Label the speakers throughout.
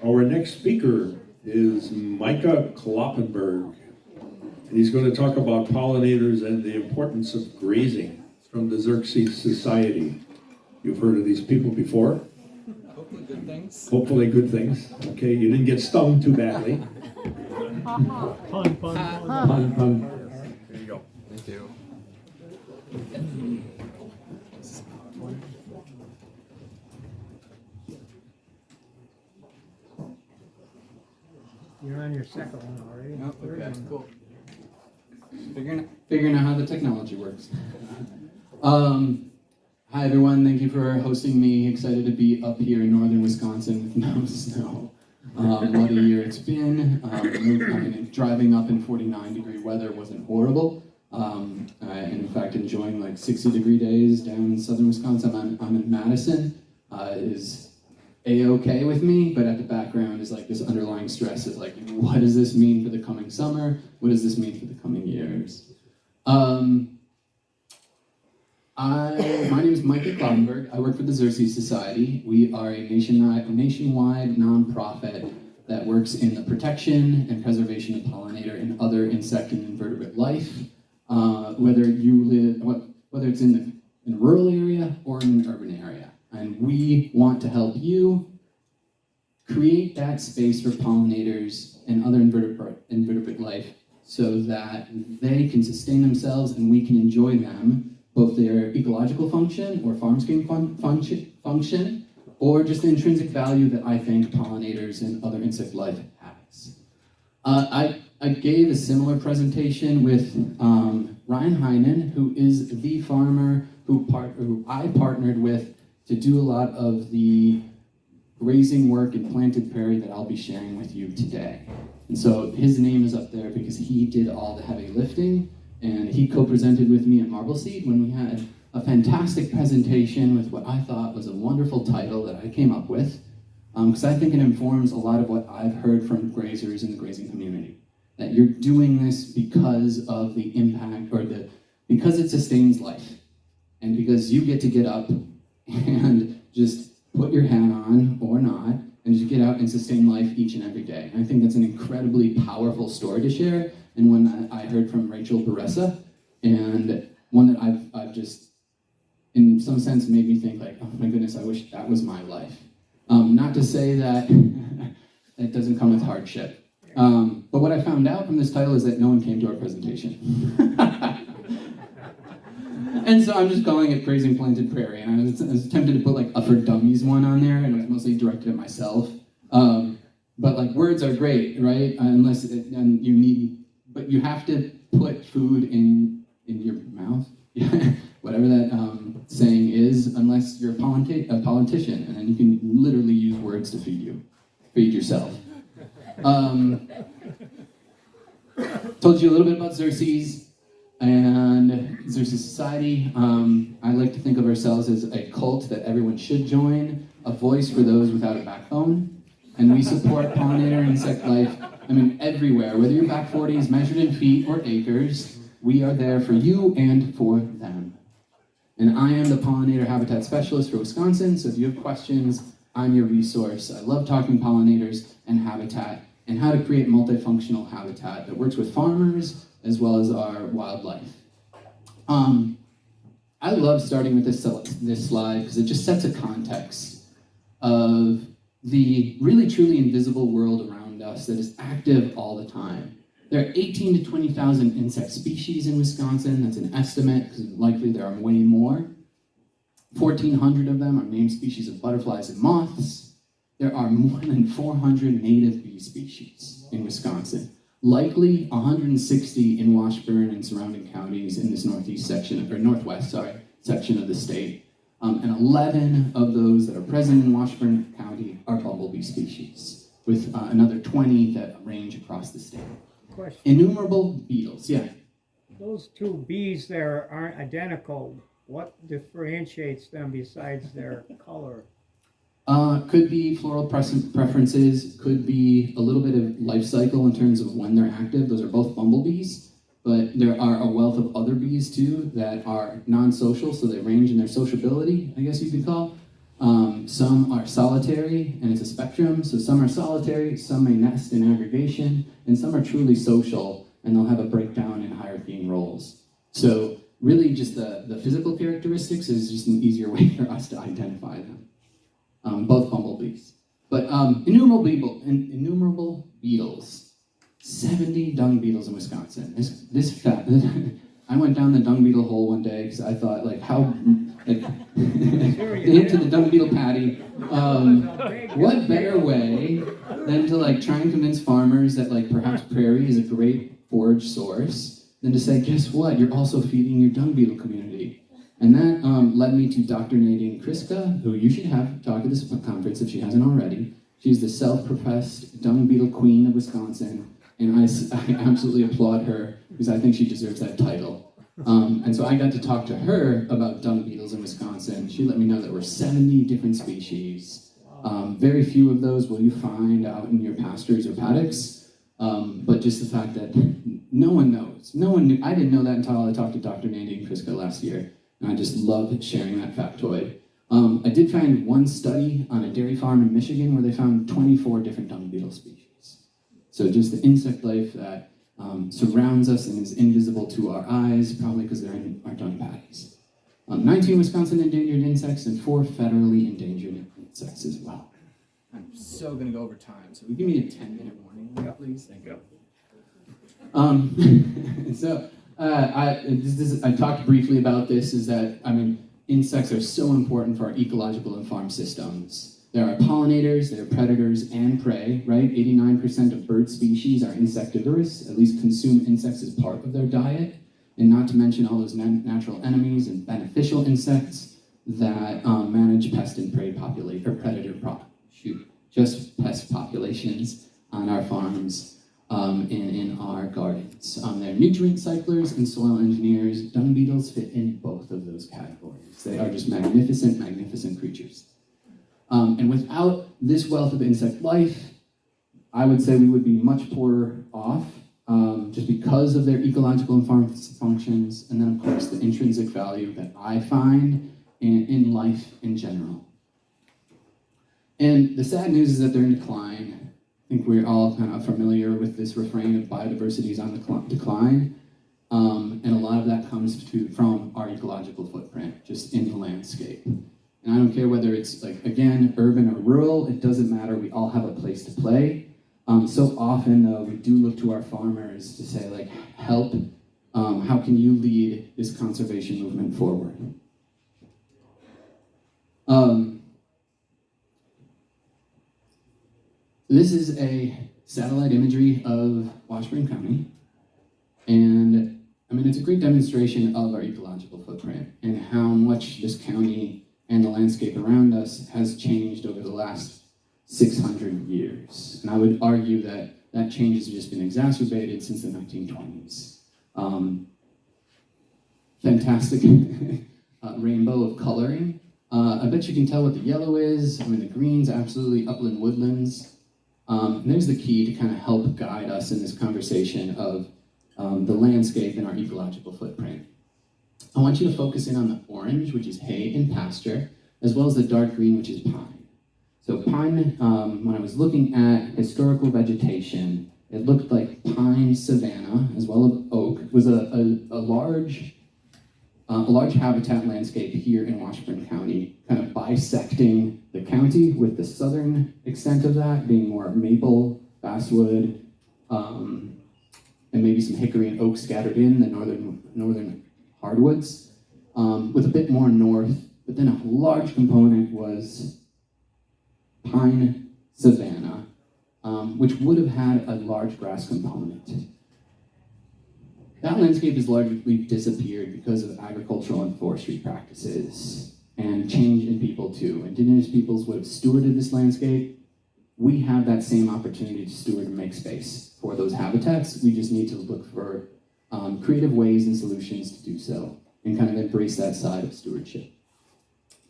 Speaker 1: Our next speaker is Micah Kloppenburg, and he's going to talk about pollinators and the importance of grazing from the Xerxes Society. You've heard of these people before?
Speaker 2: Hopefully good things.
Speaker 1: Hopefully good things. Okay, you didn't get stung too badly.
Speaker 3: Pun.
Speaker 1: Pun.
Speaker 2: There you go. Thank you.
Speaker 3: You're on your second one already.
Speaker 2: Oh,
Speaker 3: Third
Speaker 2: okay,
Speaker 3: one.
Speaker 2: cool. Figuring out how the technology works. Hi everyone, thank you for hosting me. Excited to be up here in northern Wisconsin with no snow. What a year it's been. Driving up in 49-degree weather wasn't horrible. And in fact, enjoying like 60-degree days down in southern Wisconsin. I'm in Madison. Is a-okay with me, but at the background is like this underlying stress of like, what does this mean for the coming summer? What does this mean for the coming years? My name is Micah Kloppenburg. I work for the Xerxes Society. We are a nationwide nonprofit that works in the protection and preservation of pollinator and other insect and invertebrate life. Whether it's in a rural area or in an urban area. And we want to help you create that space for pollinators and other invertebrate life so that they can sustain themselves and we can enjoy them, both their ecological function or farmscape function, or just the intrinsic value that I think pollinators and other insect life has. I gave a similar presentation with Ryan Heinen, who is the farmer who I partnered with to do a lot of the grazing work in planted prairie that I'll be sharing with you today. And so his name is up there because he did all the heavy lifting, and he co-presented with me at Marbleseed when we had a fantastic presentation with what I thought was a wonderful title that I came up with, because I think it informs a lot of what I've heard from grazers in the grazing community. That you're doing this because of the impact, because it sustains life, and because you get to get up and just put your hat on, or not, and just get out and sustain life each and every day. And I think that's an incredibly powerful story to share, and one that I heard from Rachel Baressa, and one that I've just, in some sense, made me think like, oh my goodness, I wish that was my life. Not to say that it doesn't come with hardship. But what I found out from this title is that no one came to our presentation. And so I'm just calling it Grazing Planted Prairie, and I was tempted to put like a for dummies one on there, and it was mostly directed at myself. But like words are great, right? But you have to put food in your mouth, whatever that saying is, unless you're a politician, and then you can literally use words to feed yourself. Told you a little bit about Xerxes and Xerxes Society. I like to think of ourselves as a cult that everyone should join, a voice for those without a backbone. And we support pollinator and insect life, everywhere. Whether your back 40 is measured in feet or acres, we are there for you and for them. And I am the pollinator habitat specialist for Wisconsin, so if you have questions, I'm your resource. I love talking pollinators and habitat, and how to create multifunctional habitat that works with farmers as well as our wildlife. I love starting with this slide because it just sets a context of the really truly invisible world around us that is active all the time. There are 18 to 20,000 insect species in Wisconsin. That's an estimate because likely there are way more. 1,400 of them are named species of butterflies and moths. There are more than 400 native bee species in Wisconsin. Likely 160 in Washburn and surrounding counties in this northwest section of the state. And 11 of those that are present in Washburn County are bumblebee species, with another 20 that range across the state.
Speaker 3: Question.
Speaker 2: Innumerable beetles, yeah.
Speaker 3: Those two bees there aren't identical. What differentiates them besides their color?
Speaker 2: Could be floral preferences, could be a little bit of life cycle in terms of when they're active. Those are both bumblebees, but there are a wealth of other bees too that are non-social, so they range in their sociability, I guess you could call. Some are solitary, and it's a spectrum. So some are solitary, some may nest in aggregation, and some are truly social, and they'll have a breakdown in hierarchy and roles. So really just the physical characteristics is just an easier way for us to identify them. Both bumblebees. But innumerable beetles. 70 dung beetles in Wisconsin. This fat. I went down the dung beetle hole one day because I thought, like, how, like, into the dung beetle patty. What better way than to, like, try and convince farmers that, like, perhaps prairie is a great forage source than to say, guess what? You're also feeding your dung beetle community. And that led me to Dr. Nadine Kriska, who you should have talk at this conference if she hasn't already. She's the self-professed dung beetle queen of Wisconsin. And I absolutely applaud her because I think she deserves that title. And so I got to talk to her about dung beetles in Wisconsin. She let me know there were 70 different species. Very few of those will you find out in your pastures or paddocks. But just the fact that no one knows. No one knew. I didn't know that until I talked to Dr. Nadine Kriska last year. And I just love sharing that factoid. I did find one study on a dairy farm in Michigan where they found 24 different dung beetle species. So just the insect life that surrounds us and is invisible to our eyes, probably because they're in our dung patties. 19 Wisconsin endangered insects and 4 federally endangered insects as well. I'm so going to go over time, so we give me a 10-minute warning, please. Thank you. I talked briefly about this, is that, insects are so important for our ecological and farm systems. There are pollinators, there are predators and prey, right? 89% of bird species are insectivorous, at least consume insects as part of their diet, and not to mention all those natural enemies and beneficial insects that manage pest and prey pest populations on our farms and in our gardens. They're nutrient cyclers and soil engineers. Dung beetles fit in both of those categories. They are just magnificent, magnificent creatures. And without this wealth of insect life, I would say we would be much poorer off, just because of their ecological and farm functions, and then of course the intrinsic value that I find in life in general. And the sad news is that they're in decline. I think we're all kind of familiar with this refrain of biodiversity is on the decline, and a lot of that comes from our ecological footprint, just in the landscape. And I don't care whether it's, like, again, urban or rural, it doesn't matter, we all have a place to play. So often, though, we do look to our farmers to say, like, help, how can you lead this conservation movement forward? This is a satellite imagery of Washburn County, and it's a great demonstration of our ecological footprint and how much this county and the landscape around us has changed over the last 600 years. And I would argue that that change has just been exacerbated since the 1920s. Fantastic rainbow of coloring. I bet you can tell what the yellow is. The green's absolutely upland woodlands. And there's the key to kind of help guide us in this conversation of the landscape and our ecological footprint. I want you to focus in on the orange, which is hay and pasture, as well as the dark green, which is pine. So pine, when I was looking at historical vegetation, it looked like pine savanna, as well as oak, was a large habitat landscape here in Washburn County, kind of bisecting the county, with the southern extent of that being more maple, basswood, and maybe some hickory and oak scattered in the northern hardwoods, with a bit more north, but then a large component was pine savanna, which would have had a large grass component. That landscape has largely disappeared because of agricultural and forestry practices and change in people too. Indigenous peoples would have stewarded this landscape. We have that same opportunity to steward and make space for those habitats. We just need to look for creative ways and solutions to do so and kind of embrace that side of stewardship.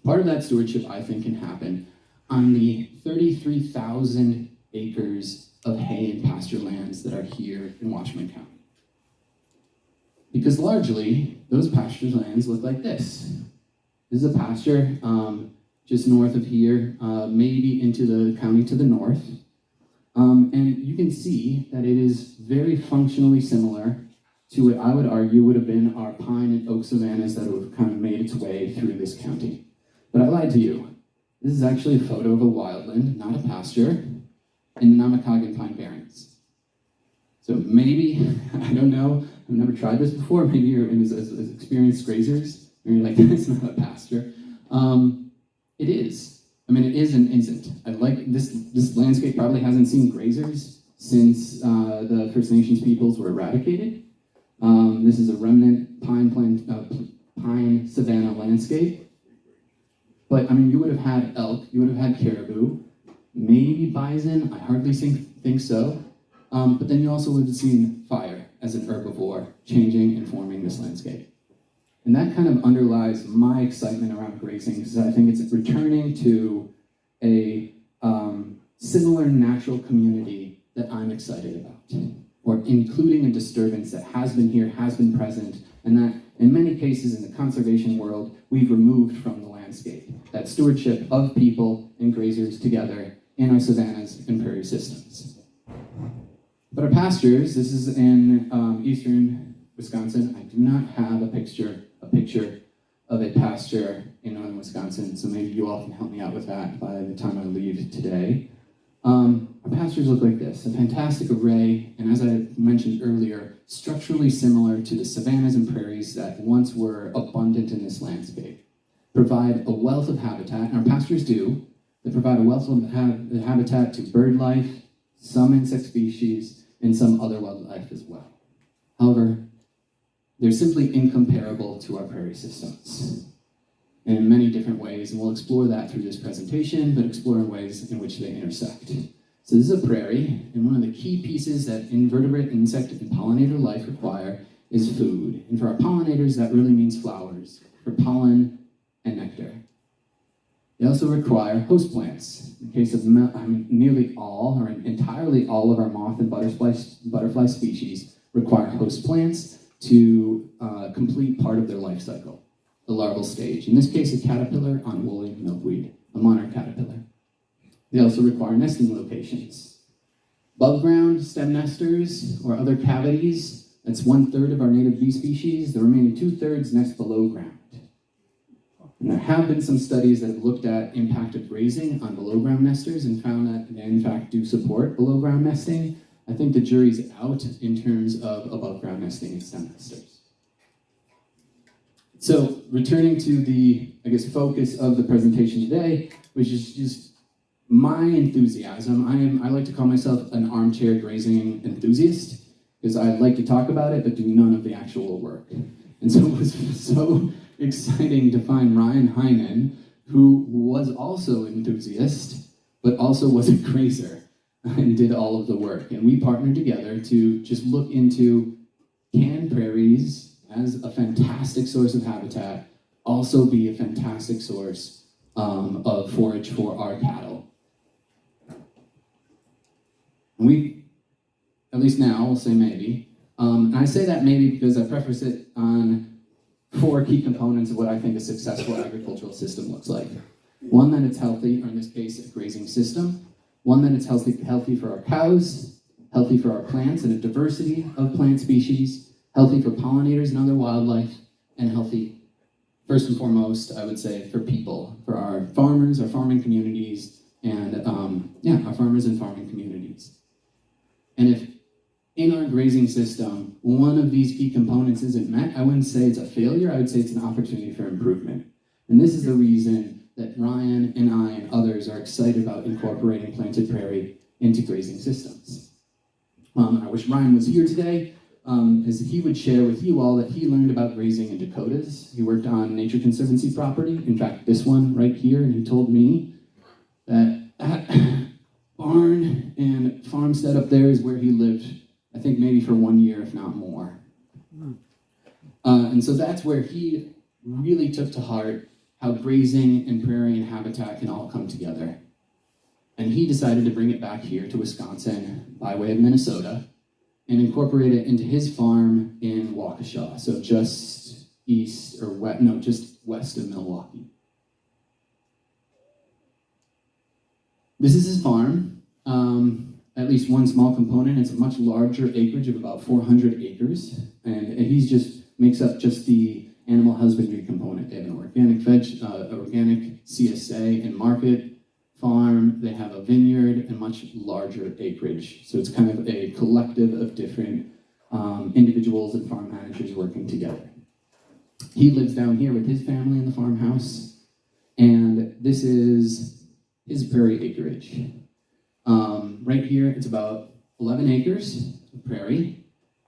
Speaker 2: Part of that stewardship, I think, can happen on the 33,000 acres of hay and pasture lands that are here in Washburn County. Because largely, those pasture lands look like this. This is a pasture. just north of here, maybe into the county to the north. And you can see that it is very functionally similar to what I would argue would have been our pine and oak savannas that have kind of made its way through this county. But I lied to you. This is actually a photo of a wildland, not a pasture, in the Namakagon Pine Barrens. So maybe, I don't know, I've never tried this before, maybe you're as experienced grazers, and you're like, that's not a pasture. It is. I mean, it is and isn't. I like this landscape probably hasn't seen grazers since the First Nations peoples were eradicated. This is a remnant pine savanna landscape. But I mean, you would have had elk, you would have had caribou, maybe bison, I hardly think so. But then you also would have seen fire as an herbivore changing and forming this landscape. And that kind of underlies my excitement around grazing, because I think it's returning to a similar natural community that I'm excited about, or including a disturbance that has been here, has been present, and that in many cases in the conservation world, we've removed from the landscape. That stewardship of people and grazers together in our savannas and prairie systems. But our pastures, this is in eastern Wisconsin. I do not have a picture of a pasture in northern Wisconsin, so maybe you all can help me out with that by the time I leave today. Our pastures look like this, a fantastic array, and as I mentioned earlier, structurally similar to the savannas and prairies that once were abundant in this landscape. Provide a wealth of habitat, and our pastures do. They provide a wealth of habitat to bird life, some insect species, and some other wildlife as well. However, they're simply incomparable to our prairie systems in many different ways, and we'll explore that through this presentation, but explore in ways in which they intersect. So this is a prairie, and one of the key pieces that invertebrate, insect, and pollinator life require is food. And for our pollinators, that really means flowers, for pollen and nectar. They also require host plants. In case of nearly all, or entirely all of our moth and butterfly species require host plants to complete part of their life cycle, the larval stage. In this case, a caterpillar on woolly milkweed, a monarch caterpillar. They also require nesting locations. Above ground stem nesters or other cavities, that's 1/3 of our native bee species. The remaining 2/3 nest below ground. And there have been some studies that have looked at impact of grazing on below ground nesters and found that they in fact do support below ground nesting. I think the jury's out in terms of above ground nesting and stem nesters. So returning to the, focus of the presentation today, which is just my enthusiasm. I like to call myself an armchair grazing enthusiast, because I like to talk about it, but do none of the actual work. And so it was so exciting to find Ryan Heinen, who was also an enthusiast, but also was a grazer and did all of the work. And we partnered together to just look into, can prairies, as a fantastic source of habitat, also be a fantastic source of forage for our cattle? And we, at least now, we'll say maybe. And I say that maybe because I preface it on 4 key components of what I think a successful agricultural system looks like. One, that it's healthy, or in this case, a grazing system. One, that it's healthy for our cows, healthy for our plants and a diversity of plant species, healthy for pollinators and other wildlife, and healthy, first and foremost, I would say, for people, for our farmers, our farming communities, and our farmers and farming communities. And if in our grazing system, one of these key components isn't met, I wouldn't say it's a failure, I would say it's an opportunity for improvement. And this is the reason that Ryan and I and others are excited about incorporating planted prairie into grazing systems. I wish Ryan was here today, as he would share with you all that he learned about grazing in Dakotas. He worked on Nature Conservancy property, in fact, this one right here, and he told me that that barn and farmstead up there is where he lived, I think maybe for 1 year, if not more. And so that's where he really took to heart how grazing and prairie and habitat can all come together. And he decided to bring it back here to Wisconsin by way of Minnesota and incorporate it into his farm in Waukesha, so just west of Milwaukee. This is his farm. At least one small component. It's a much larger acreage of about 400 acres, and he's just makes up just the animal husbandry component. They have an organic CSA and market farm. They have a vineyard and much larger acreage. So it's kind of a collective of different individuals and farm managers working together. He lives down here with his family in the farmhouse, and this is his prairie acreage. Right here, it's about 11 acres of prairie,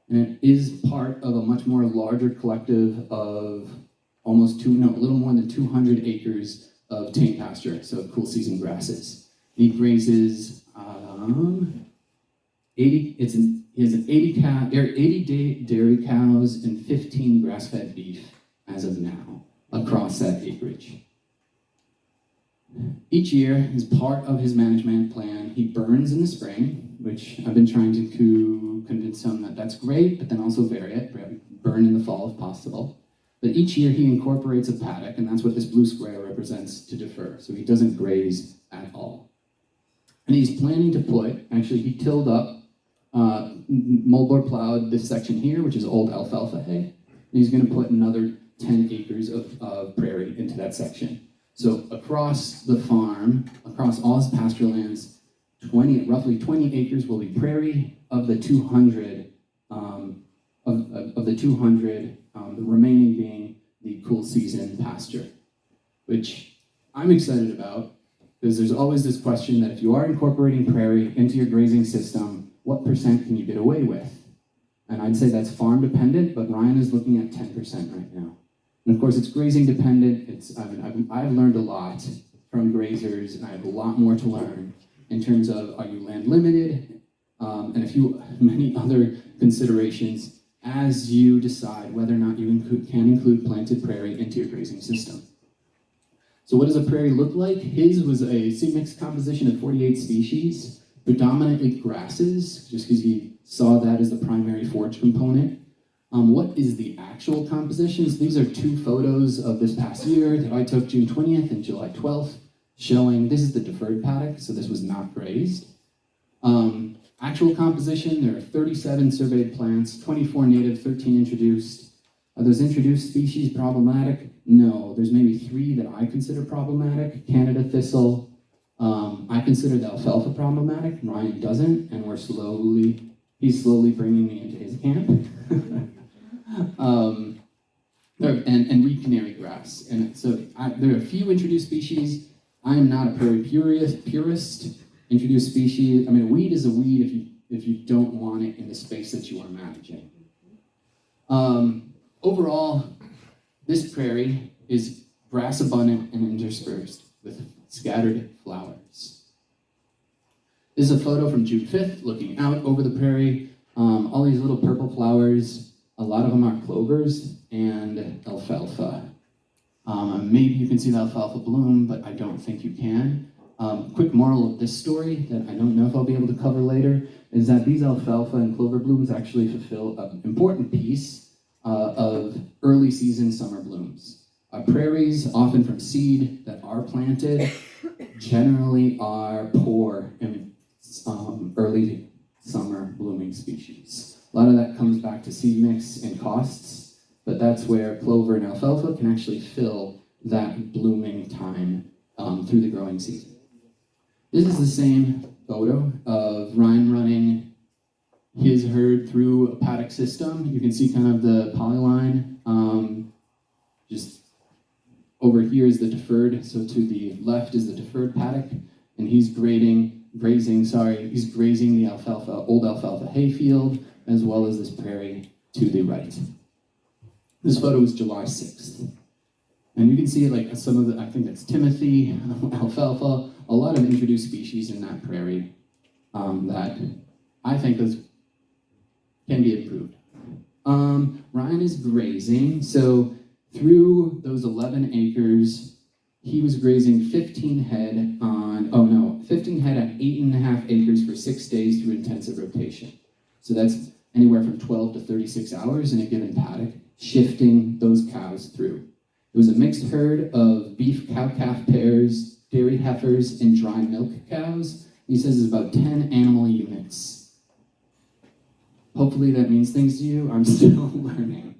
Speaker 2: and it is part of a much more larger collective of a little more than 200 acres of tame pasture, so cool season grasses. He grazes 80 dairy cows and 15 grass-fed beef as of now across that acreage. Each year, as part of his management plan, he burns in the spring, which I've been trying to convince him that that's great, but then also vary it, burn in the fall if possible. But each year he incorporates a paddock, and that's what this blue square represents, to defer. So he doesn't graze at all. And he's planning to he tilled up, moldboard plowed this section here, which is old alfalfa hay, and he's gonna put another 10 acres of prairie into that section. So across the farm, across all his pasture lands, roughly 20 acres will be prairie. Of the 200, the remaining being the cool season pasture, which I'm excited about, because there's always this question that if you are incorporating prairie into your grazing system, what percent can you get away with? And I'd say that's farm dependent, but Ryan is looking at 10% right now. And of course, it's grazing dependent. I've learned a lot from Graziers, and I have a lot more to learn in terms of, are you land limited, and many other considerations as you decide whether or not you can include planted prairie into your grazing system. So what does a prairie look like? His was a seed mix composition of 48 species, predominantly grasses, just because he saw that as the primary forage component. What is the actual compositions? These are two photos of this past year that I took June 20th and July 12th, showing this is the deferred paddock, so this was not grazed. Actual composition, there are 37 surveyed plants, 24 native, 13 introduced. Are those introduced species problematic? No, there's maybe 3 that I consider problematic. Canada thistle, I consider the alfalfa problematic, Ryan doesn't, and he's slowly bringing me into his camp. And reed canary grass. And so there are a few introduced species. I am not a prairie purist. Introduced species, a weed is a weed if you don't want it in the space that you are managing. Overall, this prairie is grass abundant and interspersed with scattered flowers. This is a photo from June 5th, looking out over the prairie. All these little purple flowers, a lot of them are clovers and alfalfa. Maybe you can see the alfalfa bloom, but I don't think you can. Quick moral of this story that I don't know if I'll be able to cover later is that these alfalfa and clover blooms actually fulfill an important piece of early season summer blooms. Prairies, often from seed that are planted, generally are poor in early summer blooming species. A lot of that comes back to seed mix and costs, but that's where clover and alfalfa can actually fill that blooming time through the growing season. This is the same photo of Ryan running his herd through a paddock system. You can see kind of the polyline. Just over here is the deferred, so to the left is the deferred paddock, and he's grazing the old alfalfa hayfield, as well as this prairie to the right. This photo is July 6th. And you can see some of I think that's Timothy, alfalfa, a lot of introduced species in that prairie that I think can be improved. Ryan is grazing, so through those 11 acres, he was grazing 15 head at 8.5 acres for 6 days through intensive rotation. So that's anywhere from 12 to 36 hours in a given paddock, shifting those cows through. It was a mixed herd of beef cow-calf pairs, dairy heifers, and dry milk cows. He says it's about 10 animal units. Hopefully that means things to you. I'm still learning.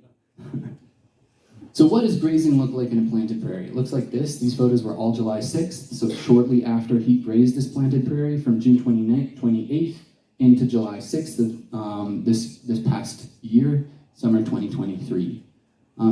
Speaker 2: So what does grazing look like in a planted prairie? It looks like this. These photos were all July 6th, so shortly after he grazed this planted prairie from June 28th into July 6th of this past year, summer 2023.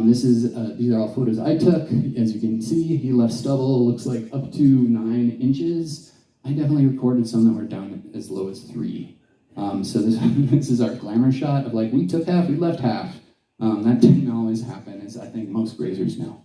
Speaker 2: These are all photos I took. As you can see, he left stubble, looks like up to 9 inches. I definitely recorded some that were down as low as 3. So this is our glamour shot of like, we took half, we left half. That didn't always happen, as I think most grazers know.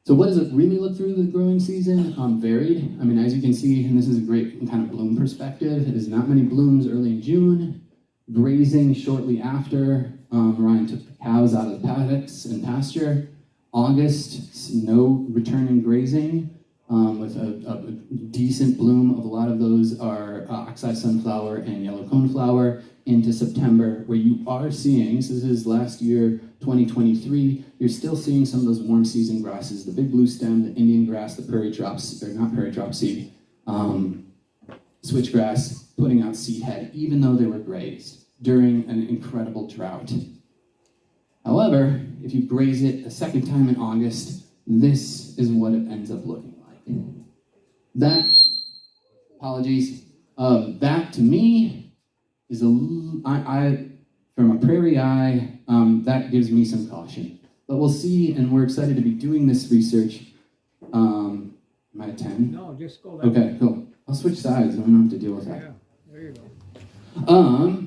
Speaker 2: So what does it really look through the growing season? Varied. I mean, as you can see, and this is a great kind of bloom perspective, there's not many blooms early in June. Grazing shortly after. Ryan took the cows out of the paddocks and pasture. August, no return in grazing, with a decent bloom of a lot of those are oxeye sunflower and yellow coneflower. Into September, where you are seeing, so this is last year, 2023, you're still seeing some of those warm season grasses, the big blue stem, the Indian grass, the prairie drops, or not prairie drop seed, switchgrass putting out seed head, even though they were grazed during an incredible drought. However, if you graze it a second time in August, this is what it ends up looking like. That to me, is from a prairie eye, that gives me some caution. But we'll see, and we're excited to be doing this research. Am I at 10?
Speaker 3: No, just go that way.
Speaker 2: Okay, cool. I'll switch sides, I don't have to deal with that.
Speaker 3: Yeah, there you go.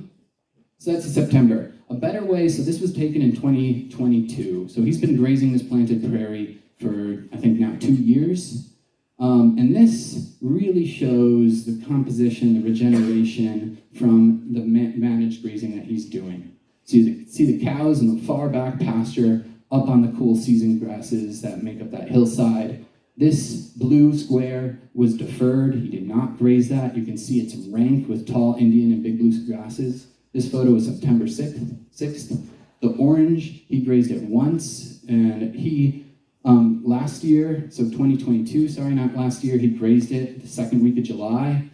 Speaker 2: So that's in September. A better way, so this was taken in 2022. So he's been grazing this planted prairie for, I think now 2 years. And this really shows the composition, the regeneration from the managed grazing that he's doing. See the cows in the far back pasture up on the cool season grasses that make up that hillside. This blue square was deferred. He did not graze that. You can see it's ranked with tall Indian and big blue grasses. This photo was September 6th. The orange, he grazed it once, and he last year, so 2022, not last year, he grazed it the second week of July.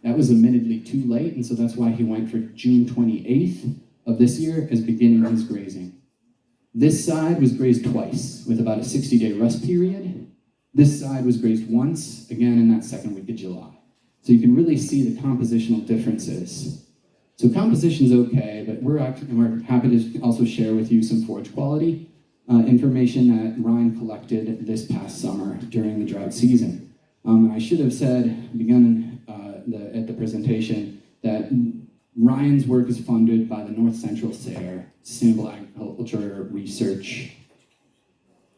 Speaker 2: That was admittedly too late, and so that's why he went for June 28th of this year as beginning his grazing. This side was grazed twice, with about a 60-day rest period. This side was grazed once, again in that second week of July. So you can really see the compositional differences. So composition's okay, but we're happy to also share with you some forage quality information that Ryan collected this past summer during the drought season. I should have said, at the presentation, that Ryan's work is funded by the North Central SARE, Sustainable Agriculture Research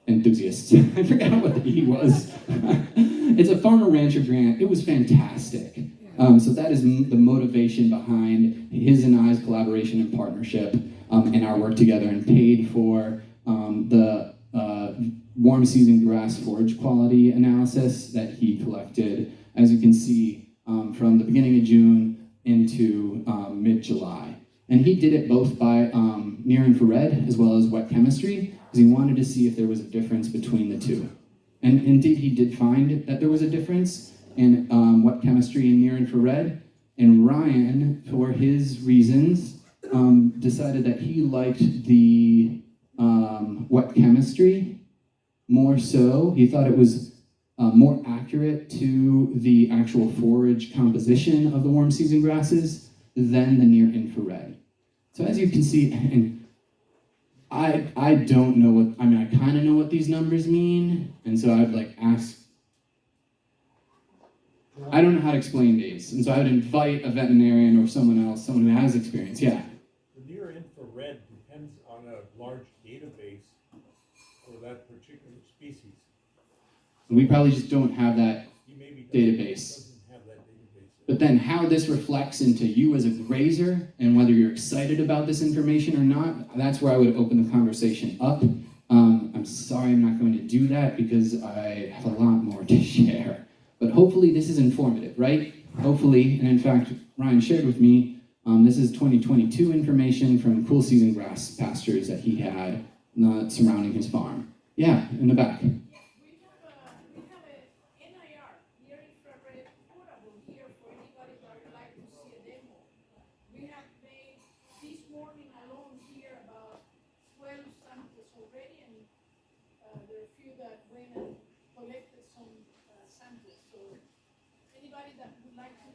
Speaker 2: Enthusiasts. I forgot what the E was. It's a farmer rancher grant. It was fantastic. So that is the motivation behind his and I's collaboration and partnership and our work together, and paid for the warm season grass forage quality analysis that he collected, as you can see, from the beginning of June into mid-July. And he did it both by near infrared as well as wet chemistry, because he wanted to see if there was a difference between the two. And indeed, he did find that there was a difference in wet chemistry and near infrared. And Ryan, for his reasons, decided that he liked the wet chemistry more so. He thought it was more accurate to the actual forage composition of the warm season grasses than the near infrared. So as you can see, and I don't know what, I kind of know what these numbers mean, and so I'd ask, I don't know how to explain these, and so I would invite a veterinarian or someone else, someone who has experience. Yeah?
Speaker 4: The near infrared depends on a large database for that particular species.
Speaker 2: We probably just don't have that
Speaker 4: He maybe
Speaker 2: database.
Speaker 4: doesn't have that database.
Speaker 2: But then how this reflects into you as a grazer and whether you're excited about this information or not, that's where I would open the conversation up. I'm sorry I'm not going to do that because I have a lot more to share. But hopefully this is informative, right? Hopefully, and in fact, Ryan shared with me, this is 2022 information from cool season grass pastures that he had surrounding his farm. Yeah, in the back.
Speaker 5: We have a went and collected some samples. So anybody that would like to,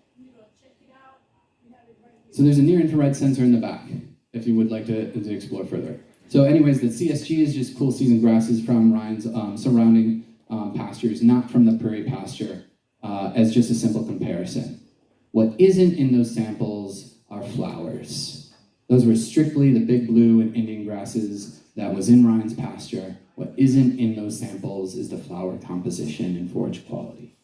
Speaker 5: check it out, we have it right here.
Speaker 2: So there's a near-infrared sensor in the back, if you would like to explore further. So anyways, the CSG is just cool season grasses from Ryan's surrounding pastures, not from the prairie pasture, as just a simple comparison. What isn't in those samples are flowers. Those were strictly the big blue and Indian grasses that was in Ryan's pasture. What isn't in those samples is the flower composition and forage quality.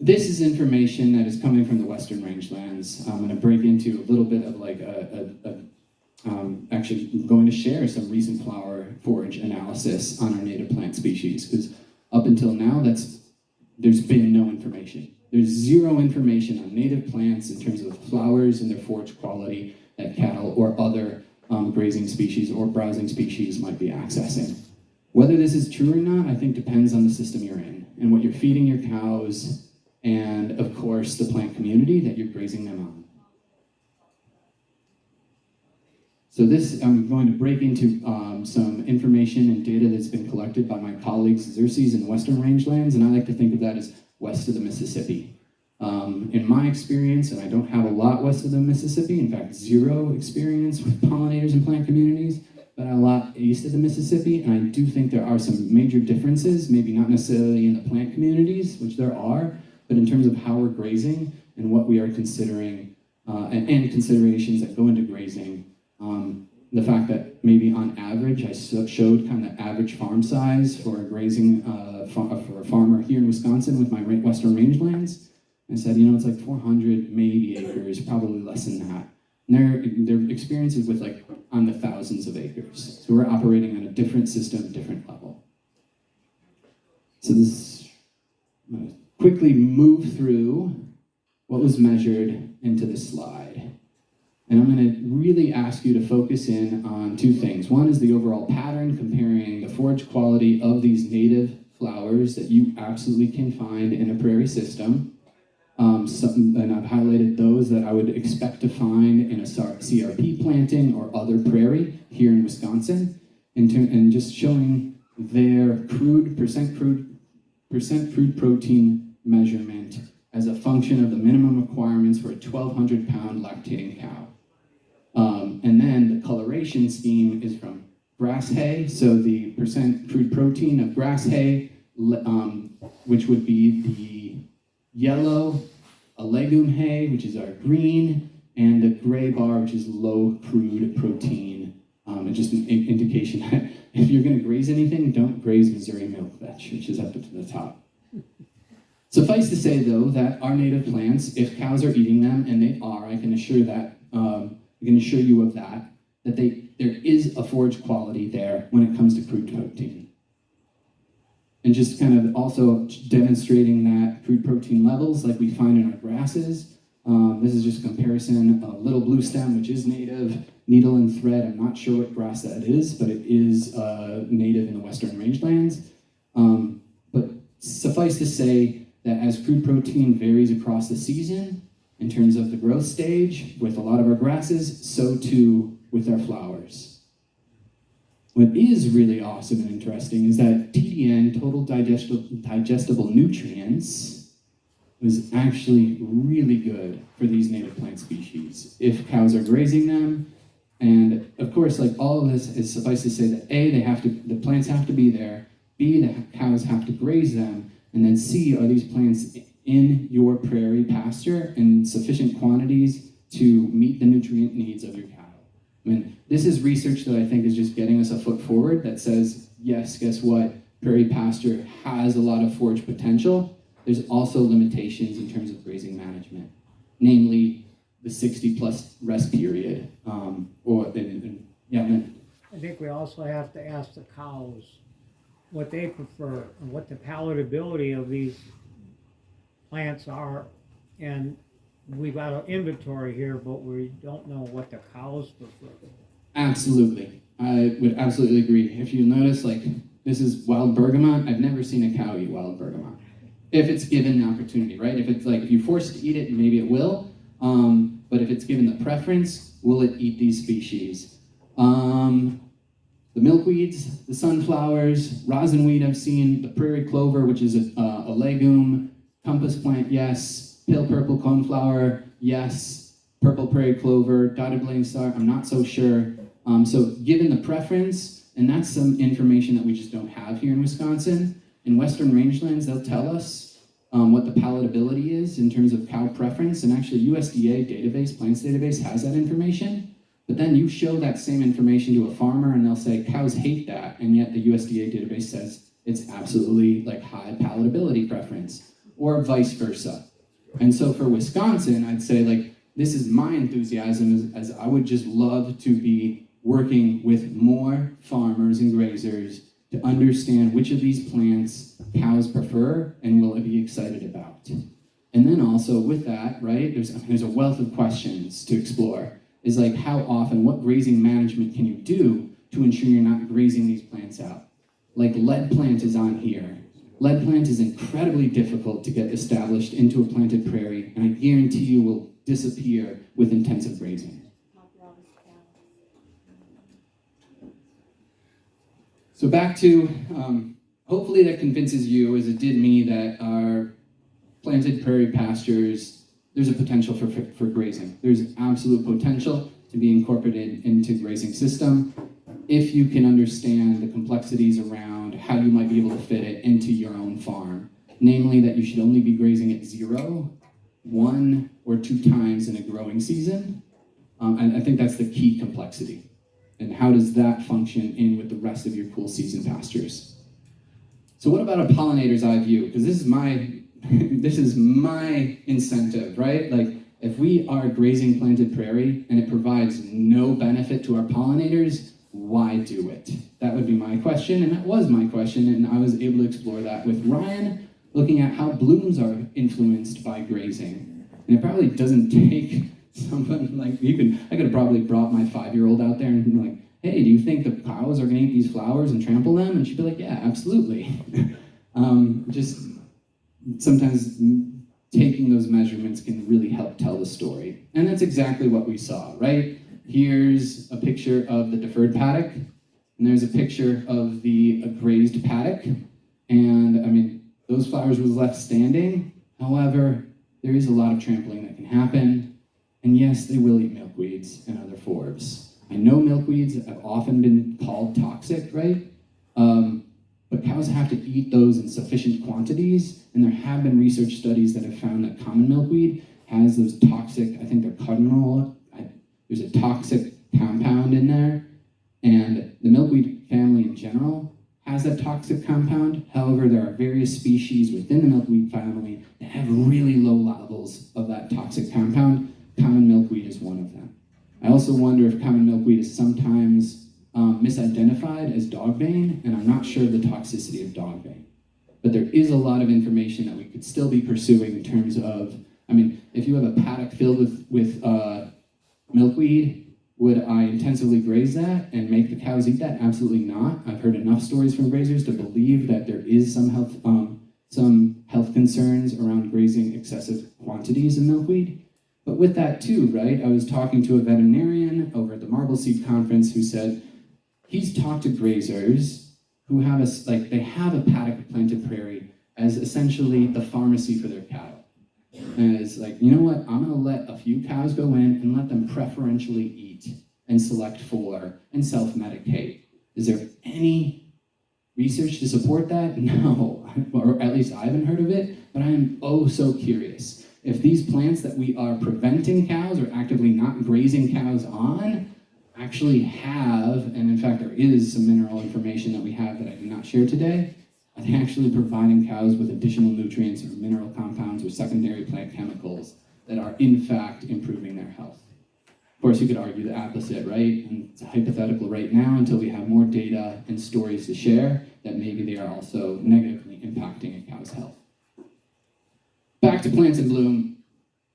Speaker 2: This is information that is coming from the Western Rangelands. I'm going to break into a little bit of like actually going to share some recent flower forage analysis on our native plant species, because up until now, there's been no information. There's zero information on native plants in terms of flowers and their forage quality that cattle or other grazing species or browsing species might be accessing. Whether this is true or not, I think depends on the system you're in and what you're feeding your cows, and of course the plant community that you're grazing them on. So this, I'm going to break into some information and data that's been collected by my colleagues Xerces in the Western Rangelands, and I like to think of that as west of the Mississippi. In my experience, and I don't have a lot west of the Mississippi, in fact, zero experience with pollinators and plant communities, but a lot east of the Mississippi, and I do think there are some major differences, maybe not necessarily in the plant communities, which there are, but in terms of how we're grazing and what we are considering, and considerations that go into grazing. The fact that maybe on average, I showed kind of the average farm size for a grazing, for a farmer here in Wisconsin with my Western Rangelands. I said, it's like 400 maybe acres, probably less than that. And their experiences with like on the thousands of acres. So we're operating on a different system, different level. So this, I'm gonna quickly move through what was measured into this slide. And I'm going to really ask you to focus in on two things. One is the overall pattern, comparing the forage quality of these native flowers that you absolutely can find in a prairie system. And I've highlighted those that I would expect to find in a CRP planting or other prairie here in Wisconsin, and just showing their percent crude protein measurement as a function of the minimum requirements for a 1,200 pound lactating cow. And then the coloration scheme is from grass hay, so the percent crude protein of grass hay, which would be the yellow, a legume hay, which is our green, and a gray bar, which is low crude protein. And just an indication that if you're going to graze anything, don't graze Missouri milk vetch, which is up to the top. Suffice to say, though, that our native plants, if cows are eating them, and they are, I can assure that, I can assure you of that there is a forage quality there when it comes to crude protein. And just kind of also demonstrating that crude protein levels like we find in our grasses. This is just a comparison of little blue stem, which is native, needle and thread. I'm not sure what grass that is, but it is native in the Western Rangelands. But suffice to say that as crude protein varies across the season, in terms of the growth stage, with a lot of our grasses, so too with our flowers. What is really awesome and interesting is that TDN, total digestible nutrients, was actually really good for these native plant species if cows are grazing them. And of course, like all of this is suffice to say that A, the plants have to be there, B, the cows have to graze them, and then C, are these plants in your prairie pasture in sufficient quantities to meet the nutrient needs of your cattle. I mean, this is research that I think is just getting us a foot forward that says, yes, guess what? Prairie pasture has a lot of forage potential. There's also limitations in terms of grazing management, namely the 60-plus rest period.
Speaker 3: I think we also have to ask the cows what they prefer and what the palatability of these plants are, and we've got an inventory here, but we don't know what the cows prefer.
Speaker 2: Absolutely. I would absolutely agree. If you notice, like, this is wild bergamot. I've never seen a cow eat wild bergamot. If it's given the opportunity, right? If it's like, if you force it to eat it, maybe it will. But if it's given the preference, will it eat these species? the milkweeds, the sunflowers, rosinweed I've seen, the prairie clover, which is a legume, compass plant, yes, pale purple coneflower, yes, purple prairie clover, dotted blazing star, I'm not so sure. So given the preference, and that's some information that we just don't have here in Wisconsin, in Western rangelands, they'll tell us what the palatability is in terms of cow preference, and actually USDA database, plants database, has that information. But then you show that same information to a farmer and they'll say cows hate that, and yet the USDA database says it's absolutely like high palatability preference, or vice versa. And so for Wisconsin, I'd say like this is my enthusiasm as I would just love to be working with more farmers and grazers to understand which of these plants cows prefer and will be excited about. And then also with that, right, there's a wealth of questions to explore. Is like how often, what grazing management can you do to ensure you're not grazing these plants out? Like lead plant is on here. Lead plant is incredibly difficult to get established into a planted prairie, and I guarantee you will disappear with intensive grazing. So back to, hopefully that convinces you, as it did me, that our planted prairie pastures, there's a potential for grazing. There's absolute potential to be incorporated into grazing system if you can understand the complexities around how you might be able to fit it into your own farm. Namely that you should only be grazing at 0, 1, or 2 times in a growing season. And I think that's the key complexity. And how does that function in with the rest of your cool season pastures? So what about a pollinator's eye view? Because this is my incentive, right? Like if we are grazing planted prairie and it provides no benefit to our pollinators, why do it? That would be my question, and that was my question, and I was able to explore that with Ryan, looking at how blooms are influenced by grazing. And it probably doesn't take someone like I could have probably brought my 5-year-old out there and been like, hey, do you think the cows are gonna eat these flowers and trample them? And she'd be like, yeah, absolutely. Just sometimes taking those measurements can really help tell the story. And that's exactly what we saw, right? Here's a picture of the deferred paddock, and there's a picture of the grazed paddock. And I mean, those flowers were left standing. However, there is a lot of trampling that can happen. And yes, they will eat milkweeds and other forbs. I know milkweeds have often been called toxic, right? But cows have to eat those in sufficient quantities, and there have been research studies that have found that common milkweed has those toxic, I think they're cardinal, there's a toxic compound in there, and the milkweed family in general has that toxic compound. However, there are various species within the milkweed family that have really low levels of that toxic compound. Common milkweed is one of them. I also wonder if common milkweed is sometimes misidentified as dogbane, and I'm not sure of the toxicity of dogbane. But there is a lot of information that we could still be pursuing in terms of, I mean, if you have a paddock filled with milkweed, would I intensively graze that and make the cows eat that? Absolutely not. I've heard enough stories from grazers to believe that there is some health concerns around grazing excessive quantities of milkweed. But with that too, right, I was talking to a veterinarian over at the Marble Seed Conference who said he's talked to grazers who have they have a paddock of planted prairie as essentially the pharmacy for their cattle. And it's like, you know what, I'm gonna let a few cows go in and let them preferentially eat and select for and self-medicate. Is there any research to support that? No, or at least I haven't heard of it, but I am oh so curious. If these plants that we are preventing cows or actively not grazing cows on actually have, and in fact there is some mineral information that we have that I do not share today, are they actually providing cows with additional nutrients or mineral compounds or secondary plant chemicals that are in fact improving their health? Of course, you could argue the opposite, right? And it's a hypothetical right now until we have more data and stories to share that maybe they are also negatively impacting a cow's health. Back to plants in bloom.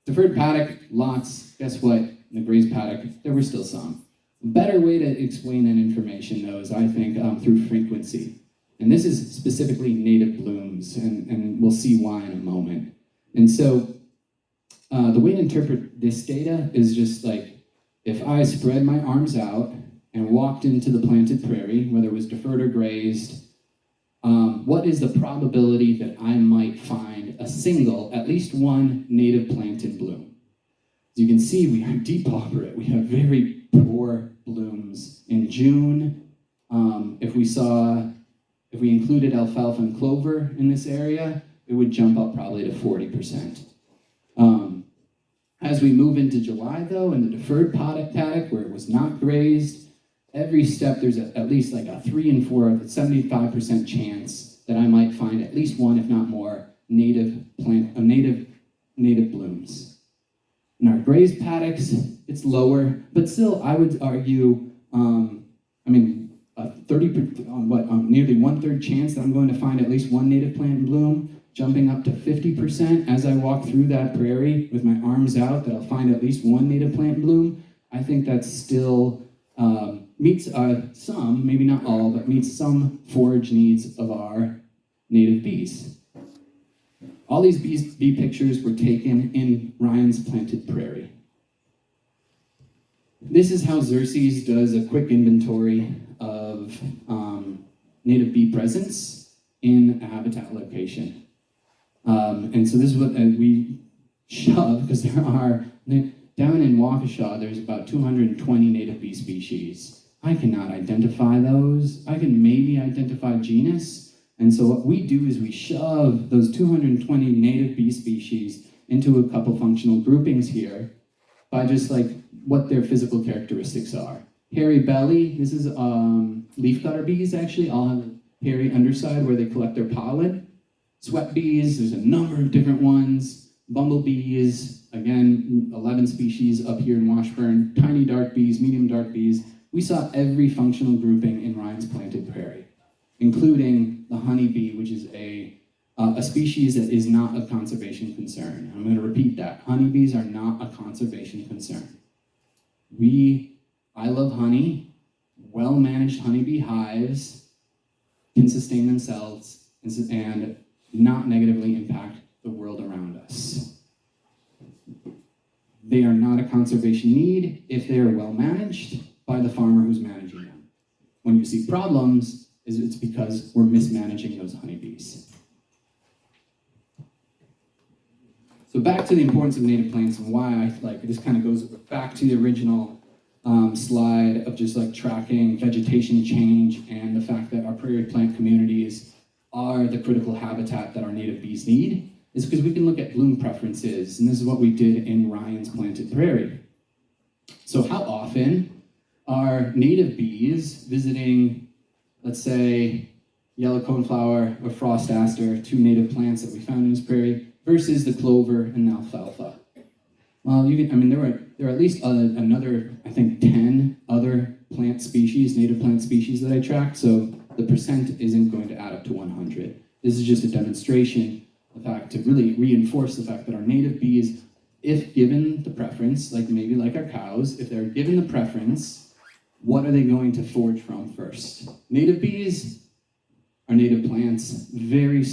Speaker 2: Deferred paddock, lots. Guess what? In the grazed paddock, there were still some. A better way to explain that information, though, is I think through frequency. And this is specifically native blooms, and we'll see why in a moment. And so the way to interpret this data is just like, if I spread my arms out and walked into the planted prairie, whether it was deferred or grazed, what is the probability that I might find a single, at least one native plant in bloom? As you can see, we are depauperate. We have very poor blooms. In June, if we included alfalfa and clover in this area, it would jump up probably to 40%. As we move into July, though, in the deferred paddock where it was not grazed, every step there's at least like a 3 and 4, 75% chance that I might find at least one, if not more, native blooms. In our grazed paddocks, it's lower, but still, I would argue, nearly 1/3 chance that I'm going to find at least one native plant in bloom, jumping up to 50% as I walk through that prairie with my arms out, that I'll find at least one native plant in bloom. I think that still meets some, maybe not all, but meets some forage needs of our native bees. All these bee pictures were taken in Ryan's planted prairie. This is how Xerces does a quick inventory of native bee presence in a habitat location. And so this is what we shove, because down in Waukesha, there's about 220 native bee species. I cannot identify those. I can maybe identify genus. And so what we do is we shove those 220 native bee species into a couple functional groupings here by just like what their physical characteristics are. Hairy belly, this is leafcutter bees actually, all have a hairy underside where they collect their pollen. Sweat bees, there's a number of different ones. Bumblebees, again, 11 species up here in Washburn. Tiny dark bees, medium dark bees. We saw every functional grouping in Ryan's planted prairie, including the honeybee, which is a species that is not a conservation concern. I'm going to repeat that. Honeybees are not a conservation concern. I love honey. Well-managed honeybee hives can sustain themselves and not negatively impact the world around us. They are not a conservation need if they are well-managed by the farmer who's managing them. When you see problems, it's because we're mismanaging those honeybees. So back to the importance of native plants and why I like this kind of goes back to the original slide of just like tracking vegetation change and the fact that our prairie plant communities are the critical habitat that our native bees need, is because we can look at bloom preferences, and this is what we did in Ryan's planted prairie. So how often are native bees visiting, let's say, yellow coneflower or frost aster, 2 native plants that we found in this prairie, versus the clover and the alfalfa? Well, there are at least another, I think, 10 other plant species, native plant species that I tracked, so the percent isn't going to add up to 100. This is just a demonstration, the fact to really reinforce the fact that our native bees, if given the preference, maybe like our cows, if they're given the preference, what are they going to forage from first? Native bees are native plants. Very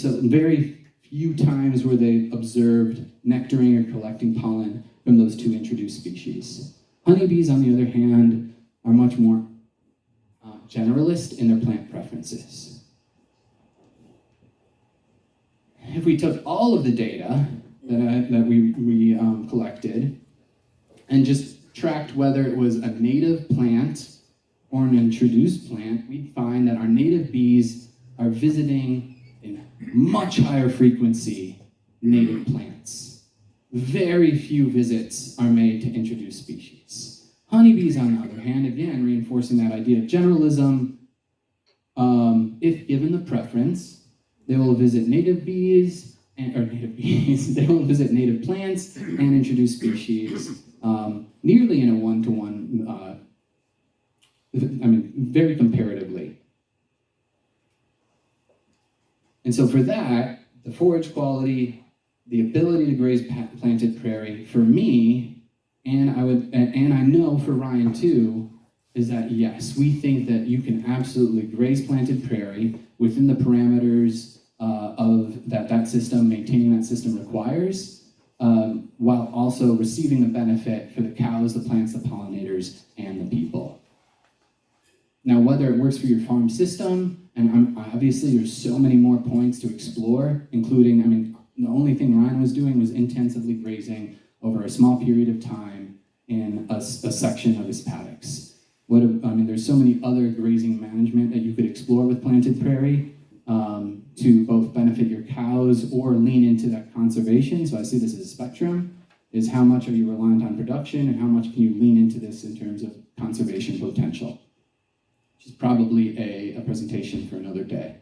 Speaker 2: few times were they observed nectaring or collecting pollen from those 2 introduced species. Honeybees, on the other hand, are much more generalist in their plant preferences. If we took all of the data that we collected and just tracked whether it was a native plant or an introduced plant, we'd find that our native bees are visiting in much higher frequency native plants. Very few visits are made to introduced species. Honeybees, on the other hand, again, reinforcing that idea of generalism, if given the preference, they will visit they will visit native plants and introduced species, nearly in a 1-to-1, very comparatively. And so for that, the forage quality, the ability to graze planted prairie, for me, and I know for Ryan too, is that yes, we think that you can absolutely graze planted prairie within the parameters of that system, maintaining that system requires, while also receiving the benefit for the cows, the plants, the pollinators, and the people. Now, whether it works for your farm system, and obviously there's so many more points to explore, including, I mean, the only thing Ryan was doing was intensively grazing over a small period of time in a section of his paddocks. There's so many other grazing management that you could explore with planted prairie to both benefit your cows or lean into that conservation. So I see this as a spectrum, is how much are you reliant on production and how much can you lean into this in terms of conservation potential, which is probably a presentation for another day.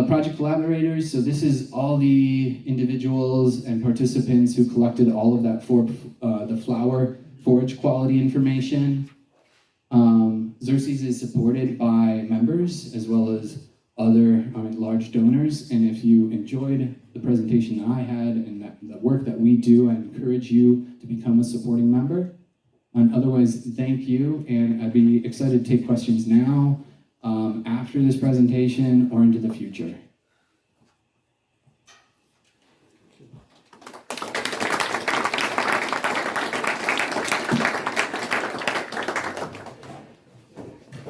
Speaker 2: Project collaborators, so this is all the individuals and participants who collected all of that for the flower forage quality information. Xerces is supported by members as well as other large donors, and if you enjoyed the presentation that I had and the work that we do, I encourage you to become a supporting member. And otherwise, thank you, and I'd be excited to take questions now, after this presentation, or into the future.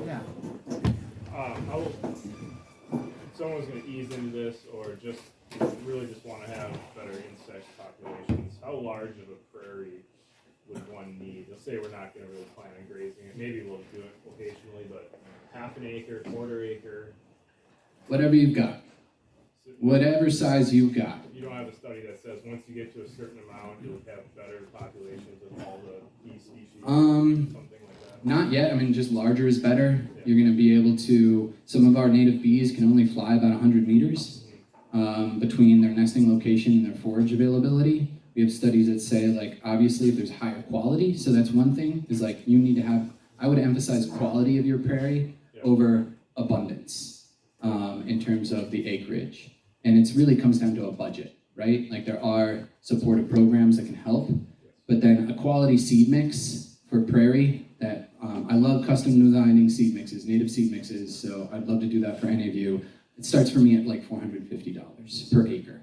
Speaker 3: Yeah.
Speaker 6: Someone's going to ease into this, or just really just want to have better insect populations. How large of a prairie would one need? Let's say we're not going to really plan on grazing it. Maybe we'll do it occasionally, but half an acre, quarter acre.
Speaker 2: Whatever you've got. Whatever size you've got.
Speaker 6: You don't have a study that says once you get to a certain amount, you'll have better populations of all the bee species, something like that?
Speaker 2: Not yet. Just larger is better. Yeah. You're going to be able to, some of our native bees can only fly about 100 meters between their nesting location and their forage availability. We have studies that say, obviously if there's higher quality, so that's one thing, is you need to have, I would emphasize quality of your prairie over abundance in terms of the acreage. And it really comes down to a budget, right? There are supportive programs that can help, but then a quality seed mix for prairie that, I love custom designing seed mixes, native seed mixes, so I'd love to do that for any of you. It starts for me at $450 per acre.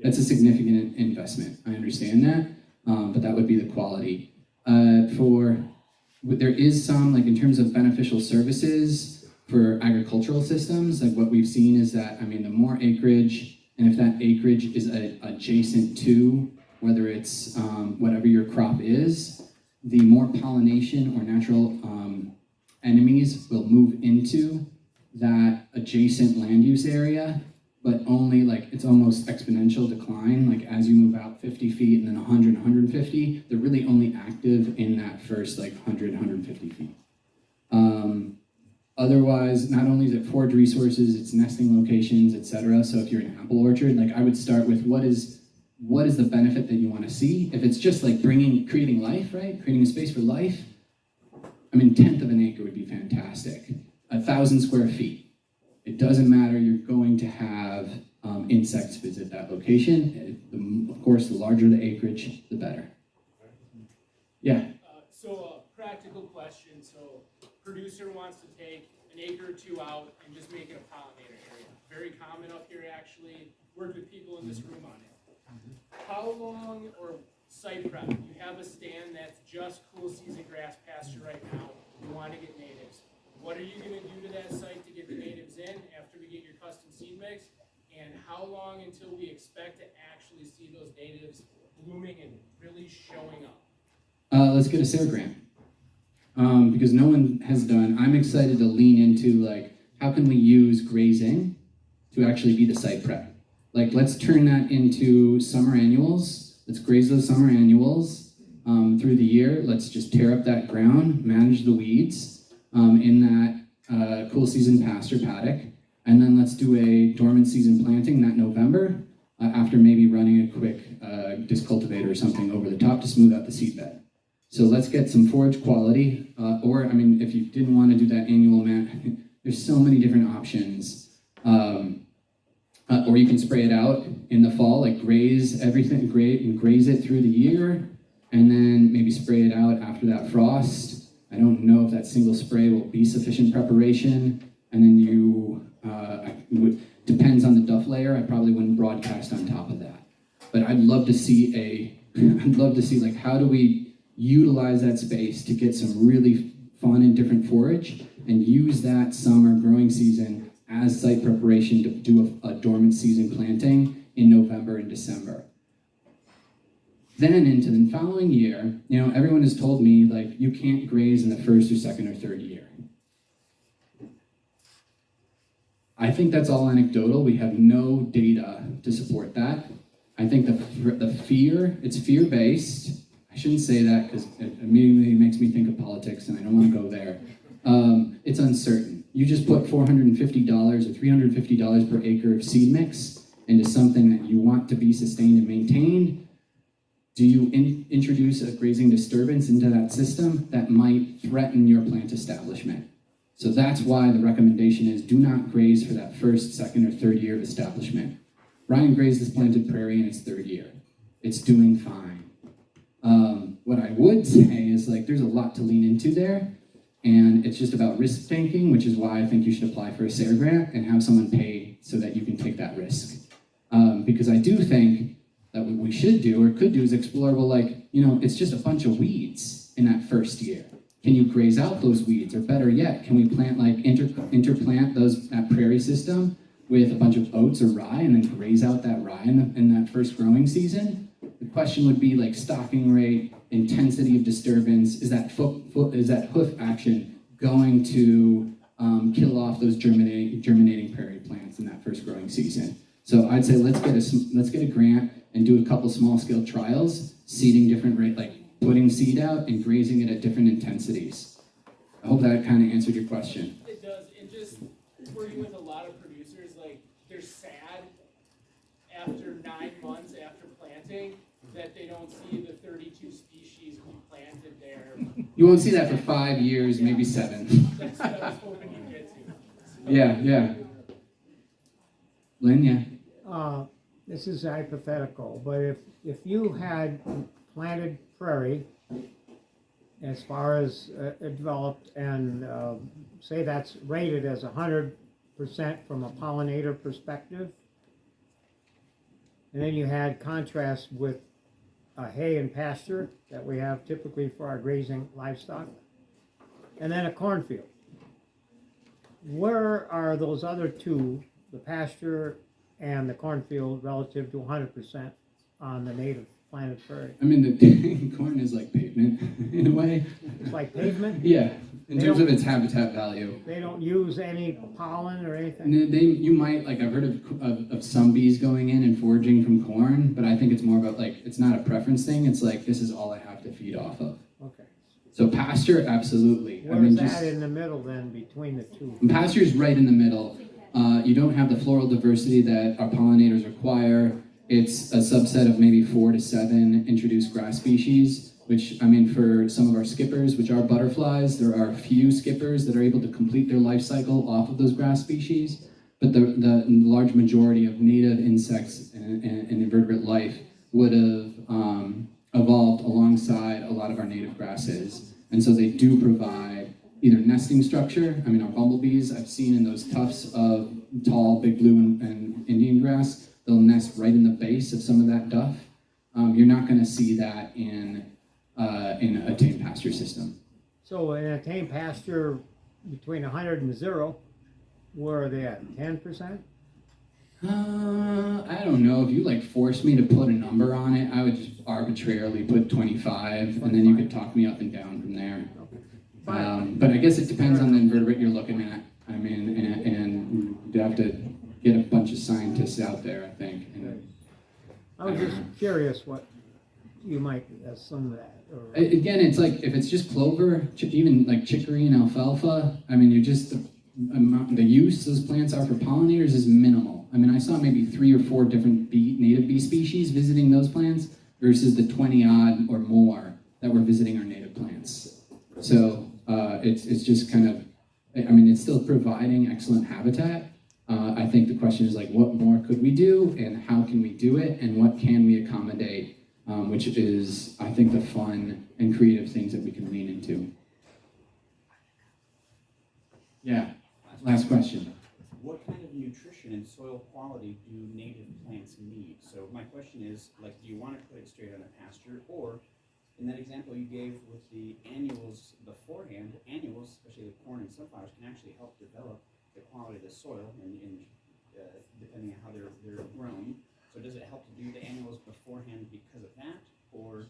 Speaker 2: That's a significant investment, I understand that, but that would be the quality. There is some, in terms of beneficial services for agricultural systems, what we've seen is that, the more acreage, and if that acreage is adjacent to, whether it's whatever your crop is, the more pollination or natural enemies will move into that adjacent land use area, but only it's almost exponential decline. As you move out 50 feet and then 100, 150, they're really only active in that first 100, 150 feet. Otherwise, not only is it forage resources, it's nesting locations, etc. So if you're an apple orchard, I would start with what is the benefit that you want to see. If it's just creating life, right? Creating a space for life, 1/10 of an acre would be fantastic. 1,000 square feet. It doesn't matter, you're going to have insects visit that location. Of course, the larger the acreage, the better. Yeah?
Speaker 7: So a practical question. So producer wants to take an acre or two out and just make it a pollinator area. Very common up here, actually. Worked with people in this room on it. How long, or site prep, you have a stand that's just cool season grass pasture right now, you want to get natives. What are you going to do to that site to get the natives in after we get your custom seed mix? And how long until we expect to actually see those natives blooming and really showing up?
Speaker 2: Let's get a SARE grant. Because no one has done, I'm excited to lean into how can we use grazing to actually be the site prep? Let's turn that into summer annuals. Let's graze those summer annuals through the year. Let's just tear up that ground, manage the weeds in that cool season pasture paddock. And then let's do a dormant season planting that November after maybe running a quick disc cultivator or something over the top to smooth out the seed bed. So let's get some forage quality, or if you didn't want to do that annual there's so many different options. Or you can spray it out in the fall, graze everything, graze it through the year, and then maybe spray it out after that frost. I don't know if that single spray will be sufficient preparation, and then depends on the duff layer. I probably wouldn't broadcast on top of that. But I'd love to see how do we utilize that space to get some really fun and different forage, and use that summer growing season as site preparation to do a dormant season planting in November and December. Then into the following year, everyone has told me, like, you can't graze in the first or second or third year. I think that's all anecdotal. We have no data to support that. I think it's fear-based. I shouldn't say that because it immediately makes me think of politics and I don't want to go there. It's uncertain. You just put $450 or $350 per acre of seed mix into something that you want to be sustained and maintained. Do you introduce a grazing disturbance into that system that might threaten your plant establishment? So that's why the recommendation is do not graze for that first, second, or third year of establishment. Ryan grazed this planted prairie in its third year. It's doing fine. What I would say is, like, there's a lot to lean into there, and it's just about risk taking, which is why I think you should apply for a SARE grant and have someone pay so that you can take that risk. Because I do think that what we should do or could do is explore, well, it's just a bunch of weeds in that first year. Can you graze out those weeds? Or better yet, can we plant, interplant that prairie system with a bunch of oats or rye and then graze out that rye in that first growing season? The question would be, like, stocking rate, intensity of disturbance. Is that hoof action going to kill off those germinating prairie plants in that first growing season? So I'd say let's get a grant and do a couple small scale trials, seeding different rate, like putting seed out and grazing it at different intensities. I hope that kind of answered your question.
Speaker 7: It does. And just working with a lot of producers, like, they're sad after 9 months after planting that they don't see the 32 species we planted there.
Speaker 2: You won't see that for 5 years, maybe 7.
Speaker 7: That's what I was hoping you'd get to. So,
Speaker 2: Yeah. Lynn, yeah.
Speaker 3: This is hypothetical, but if you had planted prairie as far as developed and say that's rated as 100% from a pollinator perspective, and then you had contrast with hay and pasture that we have typically for our grazing livestock, and then a cornfield. Where are those other two, the pasture and the cornfield, relative to 100% on the native planted prairie?
Speaker 2: I mean, the corn is like pavement in a way.
Speaker 3: It's like pavement?
Speaker 2: Yeah, in terms of its habitat value.
Speaker 3: They don't use any pollen or anything?
Speaker 2: You might, like, I've heard of some bees going in and foraging from corn, but I think it's more about, like, it's not a preference thing. It's like, this is all I have to feed off of.
Speaker 3: Okay.
Speaker 2: So pasture, absolutely.
Speaker 3: Where's that in the middle then, between the two?
Speaker 2: Pasture is right in the middle. You don't have the floral diversity that our pollinators require. It's a subset of maybe 4 to 7 introduced grass species, which, I mean, for some of our skippers, which are butterflies, there are few skippers that are able to complete their life cycle off of those grass species. But the large majority of native insects and invertebrate life would have evolved alongside a lot of our native grasses. And so they do provide either nesting structure. I mean, our bumblebees, I've seen in those tufts of tall, big blue and Indian grass, they'll nest right in the base of some of that duff. You're not going to see that in a tame pasture system.
Speaker 3: So in a tame pasture, between 100 and 0, where are they at? 10%?
Speaker 2: I don't know. If you, like, forced me to put a number on it, I would just arbitrarily put 25, and then you could talk me up and down from there. But I guess it depends on the invertebrate you're looking at. I mean, and you'd have to get a bunch of scientists out there, I think. And
Speaker 3: I was just curious what you might assume that. Or...
Speaker 2: Again, it's like, if it's just clover, even like chicory and alfalfa, I mean, the use those plants are for pollinators is minimal. I mean, I saw maybe 3 or 4 different native bee species visiting those plants versus the 20-odd or more that were visiting our native plants. So it's just kind of, I mean, it's still providing excellent habitat. I think the question is, like, what more could we do, and how can we do it, and what can we accommodate, which is, I think, the fun and creative things that we can lean into. Yeah, last question.
Speaker 8: What kind of nutrition and soil quality do native plants need? So my question is, like, do you want to put it straight on a pasture, or in in that example you gave with the annuals beforehand, annuals, especially the corn and sunflowers, can actually help develop the quality of the soil and depending on how they're grown. So does it help to do the annuals beforehand because of that, or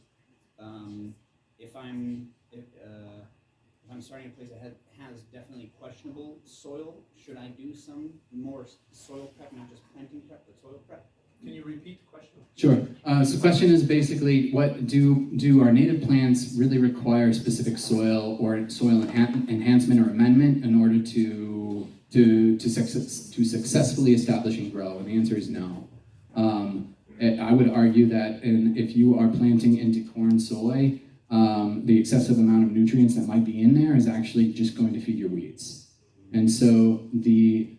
Speaker 8: if I'm starting a place that has definitely questionable soil, should I do some more soil prep, not just planting prep, but soil prep?
Speaker 4: Can you repeat the question?
Speaker 2: Sure. So the question is basically, what do our native plants really require specific soil or soil enhancement or amendment in order to successfully establish and grow? And the answer is no. I would argue that if you are planting into corn, soy, the excessive amount of nutrients that might be in there is actually just going to feed your weeds. And so the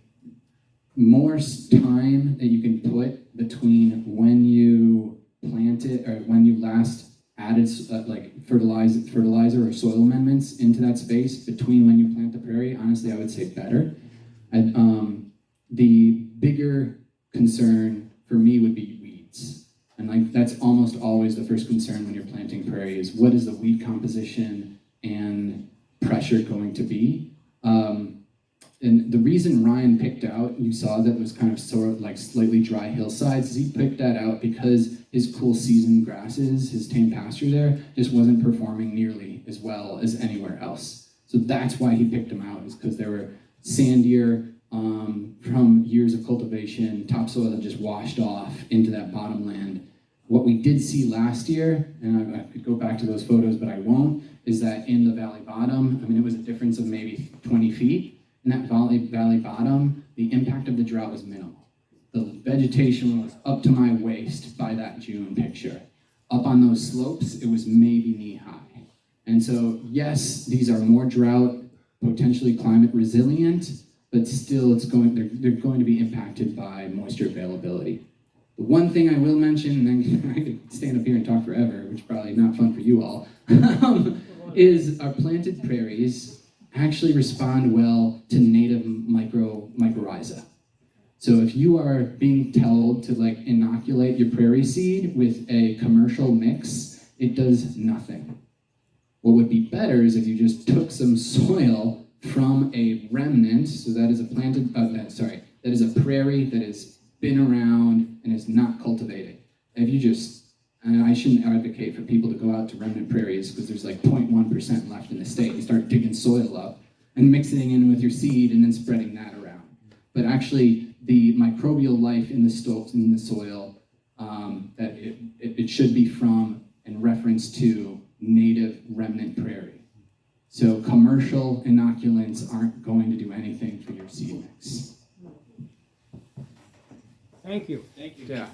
Speaker 2: more time that you can put between when you plant it or when you last added fertilizer or soil amendments into that space between when you plant the prairie, honestly, I would say better. And the bigger concern for me would be weeds. And like that's almost always the first concern when you're planting prairie is what is the weed composition and pressure going to be? And the reason Ryan picked out, you saw that was kind of sort of like slightly dry hillsides, he picked that out because his cool season grasses, his tame pasture there, just wasn't performing nearly as well as anywhere else. So that's why he picked them out, is because they were sandier from years of cultivation, topsoil that just washed off into that bottomland. What we did see last year, and I could go back to those photos, but I won't, is that in the valley bottom, it was a difference of maybe 20 feet. In that valley bottom, the impact of the drought was minimal. The vegetation was up to my waist by that June picture. Up on those slopes, it was maybe knee high. And so, yes, these are more drought, potentially climate resilient, but still they're going to be impacted by moisture availability. The one thing I will mention, and then I could stand up here and talk forever, which is probably not fun for you all, is our planted prairies actually respond well to native mycorrhiza. So if you are being told to inoculate your prairie seed with a commercial mix, it does nothing. What would be better is if you just took some soil from a remnant, so that is that is a prairie that has been around and is not cultivated. If you just, and I shouldn't advocate for people to go out to remnant prairies because there's 0.1% left in the state and start digging soil up and mixing in with your seed and then spreading that around. But actually, the microbial life in the soil that it should be from in reference to native remnant prairie. So commercial inoculants aren't going to do anything for your seed mix.
Speaker 3: Thank you.
Speaker 8: Thank you.
Speaker 2: Yeah.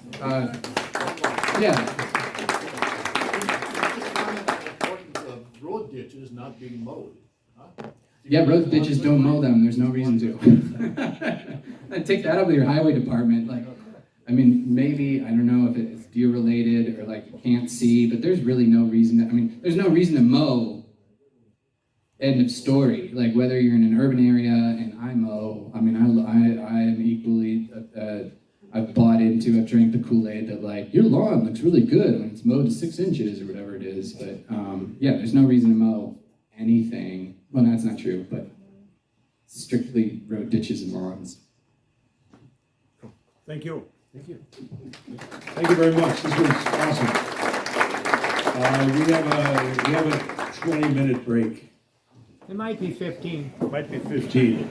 Speaker 9: Road ditches not being mowed. Huh?
Speaker 2: Yeah, road ditches don't mow them. There's no reason to. And take that up with your highway department. Maybe, I don't know if it's deer related or you can't see, but there's really no reason to, there's no reason to mow. End of story. Whether you're in an urban area and I mow, I am equally, I've drank the Kool-Aid that your lawn looks really good when it's mowed to 6 inches or whatever it is. But there's no reason to mow anything. Well, that's not true, but strictly road ditches and lawns.
Speaker 9: Thank you. Thank you.
Speaker 1: Thank you very much. This was awesome. We have a 20-minute break.
Speaker 3: It might be 15.
Speaker 1: Might be 15.